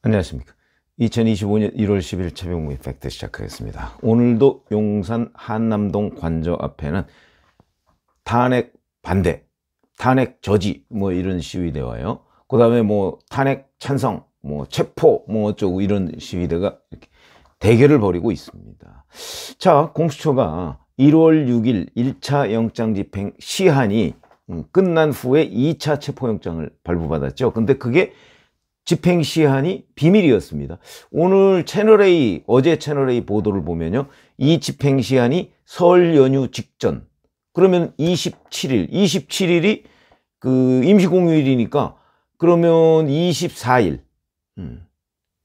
안녕하십니까. 2025년 1월 10일 최병무의 팩트 시작하겠습니다. 오늘도 용산 한남동 관저 앞에는 탄핵 반대, 탄핵 저지 이런 시위대와요. 그 다음에 탄핵 찬성, 체포 어쩌고 이런 시위대가 이렇게 대결을 벌이고 있습니다. 자, 공수처가 1월 6일 1차 영장 집행 시한이 끝난 후에 2차 체포영장을 발부받았죠. 근데 그게 집행 시한이 비밀이었습니다. 오늘 채널A, 어제 채널A 보도를 보면요, 이 집행 시한이 설 연휴 직전, 그러면 27일이 그 임시공휴일이니까 그러면 24일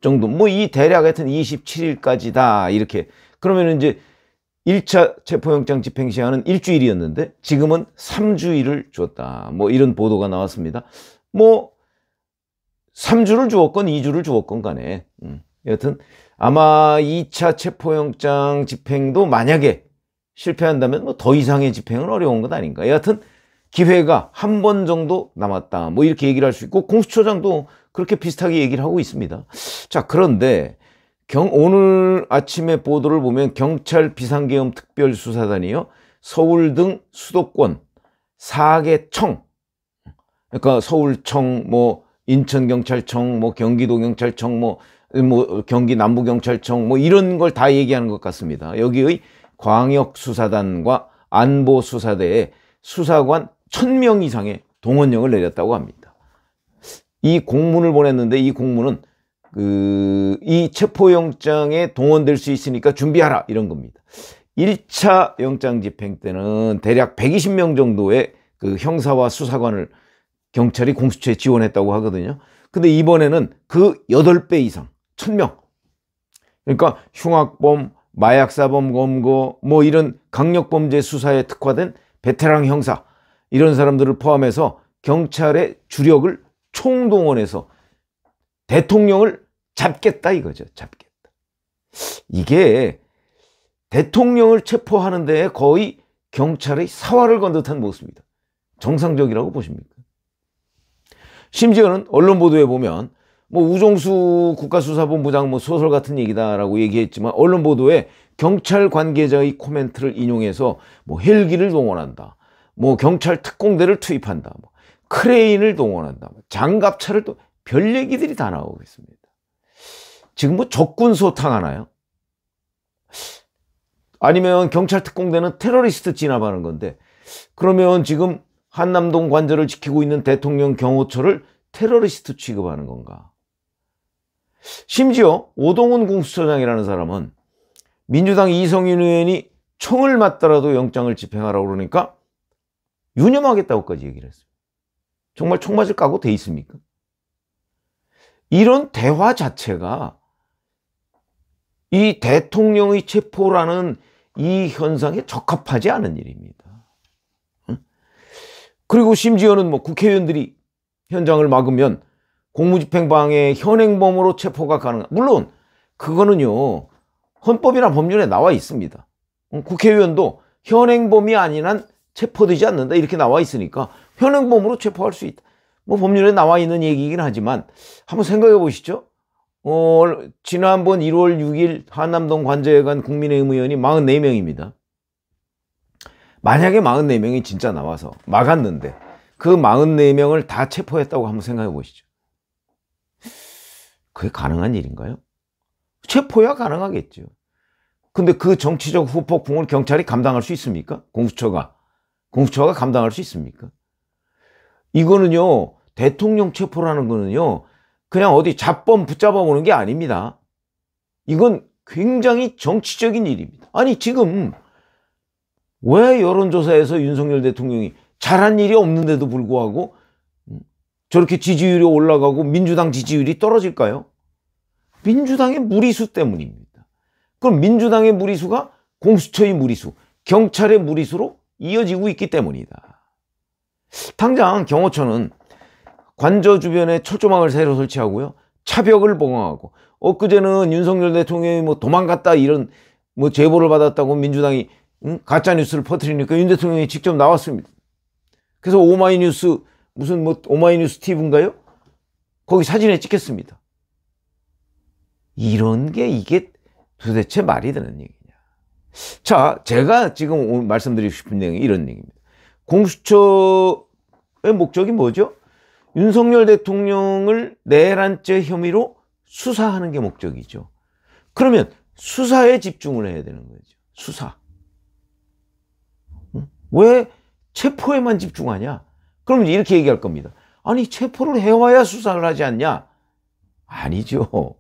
정도, 이 대략 하여튼 27일까지다 이렇게. 그러면 이제 1차 체포영장 집행 시한은 일주일이었는데 지금은 3주일을 주었다, 이런 보도가 나왔습니다. 3주를 주었건 2주를 주었건 간에 여하튼 아마 2차 체포영장 집행도 만약에 실패한다면 더 이상의 집행은 어려운 것 아닌가. 여하튼 기회가 한 번 정도 남았다, 이렇게 얘기를 할 수 있고, 공수처장도 그렇게 비슷하게 얘기를 하고 있습니다. 자, 그런데 오늘 아침에 보도를 보면 경찰 비상계엄 특별수사단이요, 서울 등 수도권 4개 청, 그러니까 서울청, 인천경찰청, 경기도경찰청, 경기 남부경찰청, 이런 걸 다 얘기하는 것 같습니다. 여기의 광역수사단과 안보수사대에 수사관 1000명 이상의 동원령을 내렸다고 합니다. 이 공문을 보냈는데, 이 공문은 이 체포영장에 동원될 수 있으니까 준비하라, 이런 겁니다. 1차 영장 집행 때는 대략 120명 정도의 그 형사와 수사관을 경찰이 공수처에 지원했다고 하거든요. 근데 이번에는 그 8배 이상, 1000명. 그러니까 흉악범, 마약사범 검거, 이런 강력범죄 수사에 특화된 베테랑 형사, 이런 사람들을 포함해서 경찰의 주력을 총동원해서 대통령을 잡겠다 이거죠. 잡겠다. 이게 대통령을 체포하는 데에 거의 경찰의 사활을 건 듯한 모습입니다. 정상적이라고 보십니까? 심지어는 언론 보도에 보면 우종수 국가수사본부장 소설 같은 얘기다라고 얘기했지만, 언론 보도에 경찰 관계자의 코멘트를 인용해서 헬기를 동원한다, 경찰 특공대를 투입한다, 크레인을 동원한다, 장갑차를 또, 별 얘기들이 다 나오고 있습니다. 지금 적군 소탕하나요? 아니면 경찰 특공대는 테러리스트 진압하는 건데, 그러면 지금 한남동 관저를 지키고 있는 대통령 경호처를 테러리스트 취급하는 건가? 심지어 오동훈 공수처장이라는 사람은 민주당 이성윤 의원이 총을 맞더라도 영장을 집행하라고 그러니까 유념하겠다고까지 얘기를 했어요. 정말 총 맞을 각오 돼 있습니까? 이런 대화 자체가 이 대통령의 체포라는 이 현상에 적합하지 않은 일입니다. 그리고 심지어는 국회의원들이 현장을 막으면 공무집행방해 현행범으로 체포가 가능한, 물론 그거는요 헌법이나 법률에 나와 있습니다. 국회의원도 현행범이 아닌 한 체포되지 않는다, 이렇게 나와 있으니까 현행범으로 체포할 수 있다. 법률에 나와 있는 얘기이긴 하지만 한번 생각해 보시죠. 지난번 1월 6일 한남동 관저에 간 국민의힘 의원이 44명입니다. 만약에 44명이 진짜 나와서 막았는데 그 44명을 다 체포했다고 한번 생각해 보시죠. 그게 가능한 일인가요? 체포야 가능하겠죠. 근데 그 정치적 후폭풍을 경찰이 감당할 수 있습니까? 공수처가 감당할 수 있습니까? 이거는요, 대통령 체포라는 거는요, 그냥 어디 잡범 붙잡아 보는 게 아닙니다. 이건 굉장히 정치적인 일입니다. 아니, 지금 왜 여론조사에서 윤석열 대통령이 잘한 일이 없는데도 불구하고 저렇게 지지율이 올라가고 민주당 지지율이 떨어질까요? 민주당의 무리수 때문입니다. 그럼 민주당의 무리수가 공수처의 무리수, 경찰의 무리수로 이어지고 있기 때문이다. 당장 경호처는 관저 주변에 철조망을 새로 설치하고요, 차벽을 봉합하고, 엊그제는 윤석열 대통령이 도망갔다 이런 제보를 받았다고 민주당이 가짜뉴스를 퍼뜨리니까 윤 대통령이 직접 나왔습니다. 그래서 오마이뉴스, 오마이뉴스 TV인가요? 거기 사진에 찍혔습니다. 이런 게 이게 도대체 말이 되는 얘기냐. 자, 제가 지금 오늘 말씀드리고 싶은 내용이 이런 얘기입니다. 공수처의 목적이 뭐죠? 윤석열 대통령을 내란죄 혐의로 수사하는 게 목적이죠. 그러면 수사에 집중을 해야 되는 거죠. 수사. 왜 체포에만 집중하냐? 그러면 이렇게 얘기할 겁니다. 아니, 체포를 해와야 수사를 하지 않냐? 아니죠.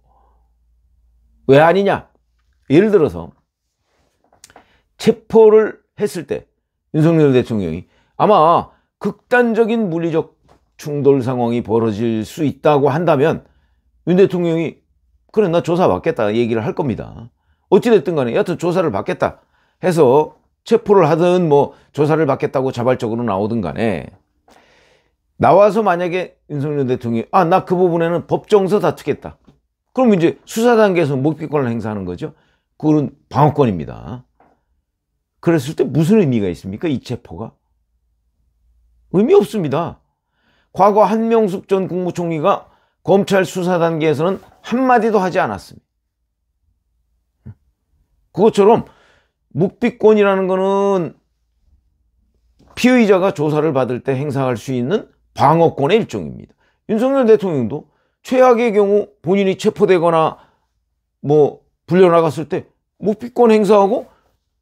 왜 아니냐? 예를 들어서 체포를 했을 때 윤석열 대통령이 아마 극단적인 물리적 충돌 상황이 벌어질 수 있다고 한다면 윤 대통령이 그래, 나 조사 받겠다 얘기를 할 겁니다. 어찌됐든 간에 여하튼 조사를 받겠다 해서 체포를 하든 뭐 조사를 받겠다고 자발적으로 나오든 간에 나와서 만약에 윤석열 대통령이 나 그 부분에는 법정에서 다투겠다. 그럼 이제 수사 단계에서 묵비권을 행사하는 거죠. 그건 방어권입니다. 그랬을 때 무슨 의미가 있습니까? 이 체포가? 의미 없습니다. 과거 한명숙 전 국무총리가 검찰 수사 단계에서는 한마디도 하지 않았습니다. 그것처럼 묵비권이라는 거는 피의자가 조사를 받을 때 행사할 수 있는 방어권의 일종입니다. 윤석열 대통령도 최악의 경우 본인이 체포되거나 뭐 불려나갔을 때 묵비권 행사하고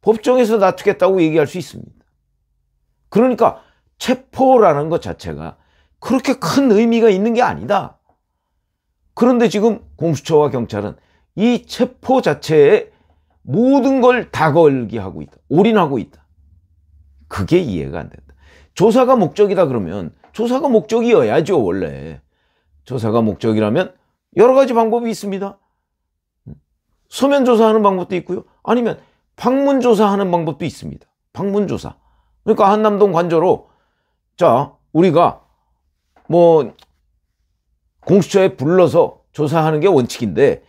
법정에서 다투겠다고 얘기할 수 있습니다. 그러니까 체포라는 것 자체가 그렇게 큰 의미가 있는 게 아니다. 그런데 지금 공수처와 경찰은 이 체포 자체에 모든 걸 다 걸게 하고 있다. 올인하고 있다. 그게 이해가 안 된다. 조사가 목적이다 그러면 조사가 목적이어야죠, 원래. 조사가 목적이라면 여러 가지 방법이 있습니다. 서면 조사하는 방법도 있고요. 아니면 방문 조사하는 방법도 있습니다. 방문 조사. 그러니까 한남동 관저로 자, 우리가 뭐 공수처에 불러서 조사하는 게 원칙인데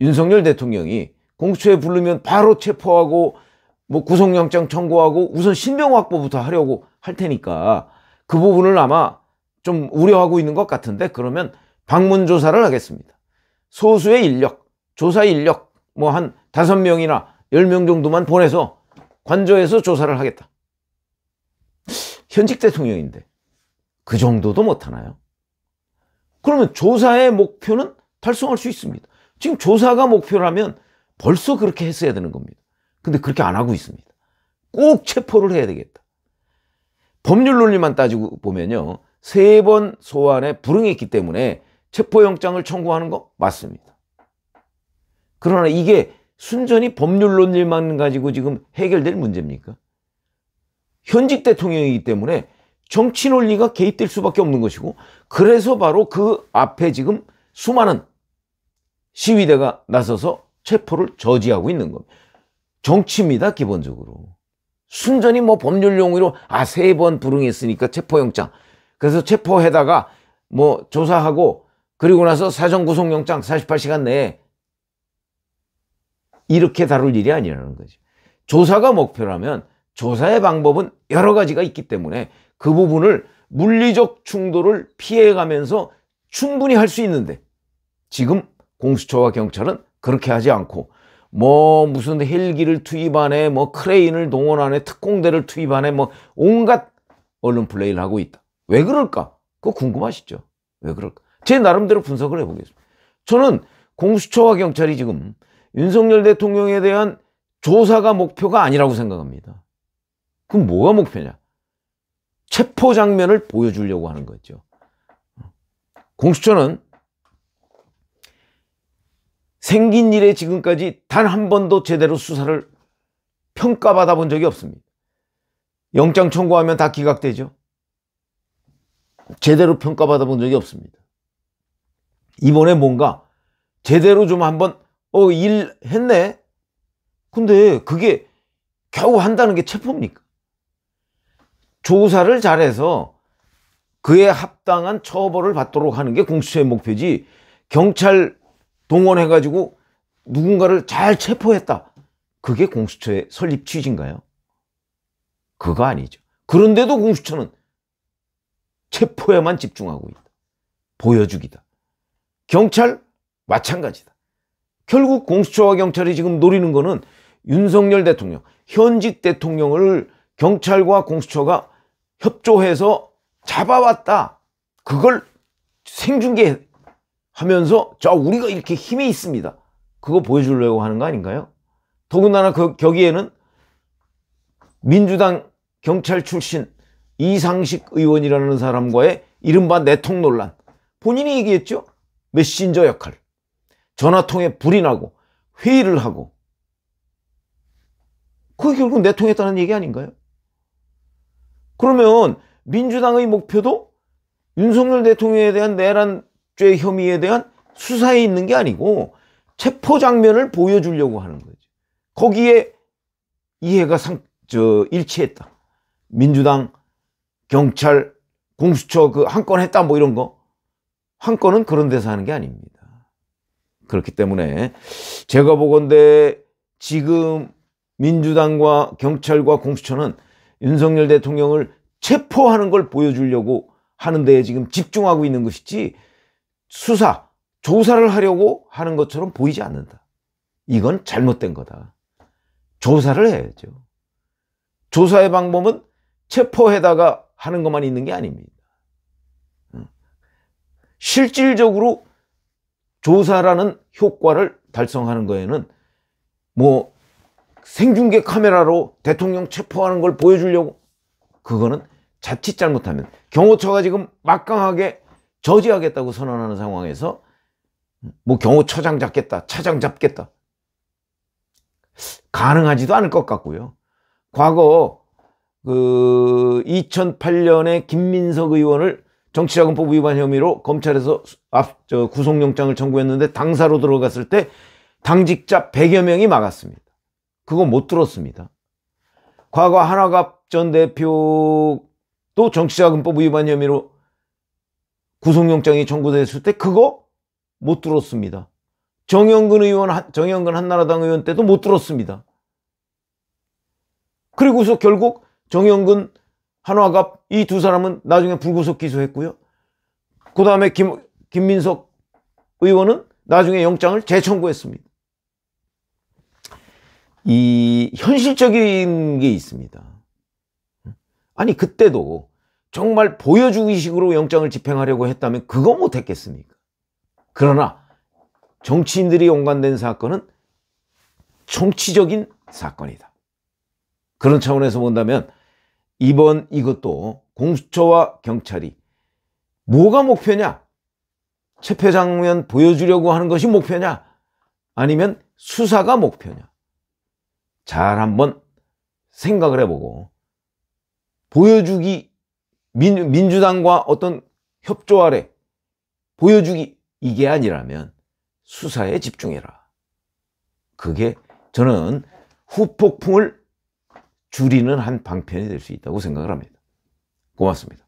윤석열 대통령이 공수처에 부르면 바로 체포하고 뭐 구속영장 청구하고 우선 신병 확보부터 하려고 할 테니까 그 부분을 아마 좀 우려하고 있는 것 같은데 그러면 방문 조사를 하겠습니다. 소수의 인력, 조사 인력 뭐 한 5명이나 10명 정도만 보내서 관저에서 조사를 하겠다. 현직 대통령인데 그 정도도 못하나요? 그러면 조사의 목표는 달성할 수 있습니다. 지금 조사가 목표라면 벌써 그렇게 했어야 되는 겁니다. 근데 그렇게 안 하고 있습니다. 꼭 체포를 해야 되겠다. 법률 논리만 따지고 보면요. 3번 소환에 불응했기 때문에 체포영장을 청구하는 거 맞습니다. 그러나 이게 순전히 법률 논리만 가지고 지금 해결될 문제입니까? 현직 대통령이기 때문에 정치 논리가 개입될 수밖에 없는 것이고 그래서 바로 그 앞에 지금 수많은 시위대가 나서서 체포를 저지하고 있는 겁니다. 정치입니다, 기본적으로. 순전히 뭐 법률 용어로 3번 불응했으니까 체포영장. 그래서 체포해다가 뭐 조사하고 그리고 나서 사전구속영장 48시간 내에 이렇게 다룰 일이 아니라는 거죠. 조사가 목표라면 조사의 방법은 여러 가지가 있기 때문에 그 부분을 물리적 충돌을 피해가면서 충분히 할 수 있는데 지금 공수처와 경찰은 그렇게 하지 않고 뭐 무슨 헬기를 투입하네 뭐 크레인을 동원하네 특공대를 투입하네 뭐 온갖 언론 플레이를 하고 있다. 왜 그럴까? 그거 궁금하시죠? 왜 그럴까? 제 나름대로 분석을 해보겠습니다. 저는 공수처와 경찰이 지금 윤석열 대통령에 대한 조사가 목표가 아니라고 생각합니다. 그럼 뭐가 목표냐? 체포 장면을 보여주려고 하는 거죠. 공수처는 생긴 일에 지금까지 단 한 번도 제대로 수사를 평가받아 본 적이 없습니다. 영장 청구하면 다 기각되죠. 제대로 평가받아 본 적이 없습니다. 이번에 뭔가 제대로 좀 한번 일 했네? 근데 그게 겨우 한다는 게 체포입니까? 조사를 잘해서 그에 합당한 처벌을 받도록 하는 게 공수처의 목표지 경찰 동원해가지고 누군가를 잘 체포했다. 그게 공수처의 설립 취지인가요? 그거 아니죠. 그런데도 공수처는 체포에만 집중하고 있다. 보여주기다. 경찰 마찬가지다. 결국 공수처와 경찰이 지금 노리는 거는 윤석열 대통령, 현직 대통령을 경찰과 공수처가 협조해서 잡아왔다. 그걸 생중계하면서 우리가 이렇게 힘이 있습니다. 그거 보여주려고 하는 거 아닌가요? 더군다나 거기에는 민주당 경찰 출신 이상식 의원이라는 사람과의 이른바 내통 논란. 본인이 얘기했죠. 메신저 역할. 전화통에 불이 나고 회의를 하고. 그게 결국 내통했다는 얘기 아닌가요? 그러면 민주당의 목표도 윤석열 대통령에 대한 내란죄 혐의에 대한 수사에 있는 게 아니고 체포 장면을 보여주려고 하는 거죠. 거기에 이해가 일치했다. 민주당, 경찰, 공수처 한 건 했다 뭐 이런 거. 한 건은 그런 데서 하는 게 아닙니다. 그렇기 때문에 제가 보건대 지금 민주당과 경찰과 공수처는 윤석열 대통령을 체포하는 걸 보여주려고 하는 데에 지금 집중하고 있는 것이지 수사, 조사를 하려고 하는 것처럼 보이지 않는다. 이건 잘못된 거다. 조사를 해야죠. 조사의 방법은 체포해다가 하는 것만 있는 게 아닙니다. 실질적으로 조사라는 효과를 달성하는 거에는 뭐 생중계 카메라로 대통령 체포하는 걸 보여주려고, 그거는 자칫 잘못하면 경호처가 지금 막강하게 저지하겠다고 선언하는 상황에서 뭐 경호처장 잡겠다, 차장 잡겠다, 가능하지도 않을 것 같고요. 과거 2008년에 김민석 의원을 정치자금법 위반 혐의로 검찰에서 구속영장을 청구했는데 당사로 들어갔을 때 당직자 100여 명이 막았습니다. 그거 못 들었습니다. 과거 한화갑 전 대표도 정치자금법 위반 혐의로 구속영장이 청구됐을 때 그거 못 들었습니다. 정영근 한나라당 의원 때도 못 들었습니다. 그리고서 결국 정영근, 한화갑 이 두 사람은 나중에 불구속 기소했고요. 그 다음에 김민석 의원은 나중에 영장을 재청구했습니다. 이 현실적인 게 있습니다. 아니 그때도 정말 보여주기식으로 영장을 집행하려고 했다면 그거 못했겠습니까? 그러나 정치인들이 연관된 사건은 정치적인 사건이다. 그런 차원에서 본다면 이번 이것도 공수처와 경찰이 뭐가 목표냐? 체포 장면 보여주려고 하는 것이 목표냐? 아니면 수사가 목표냐? 잘 한번 생각을 해보고 보여주기, 민주당과 어떤 협조 아래 보여주기, 이게 아니라면 수사에 집중해라. 그게 저는 후폭풍을 줄이는 한 방편이 될 수 있다고 생각을 합니다. 고맙습니다.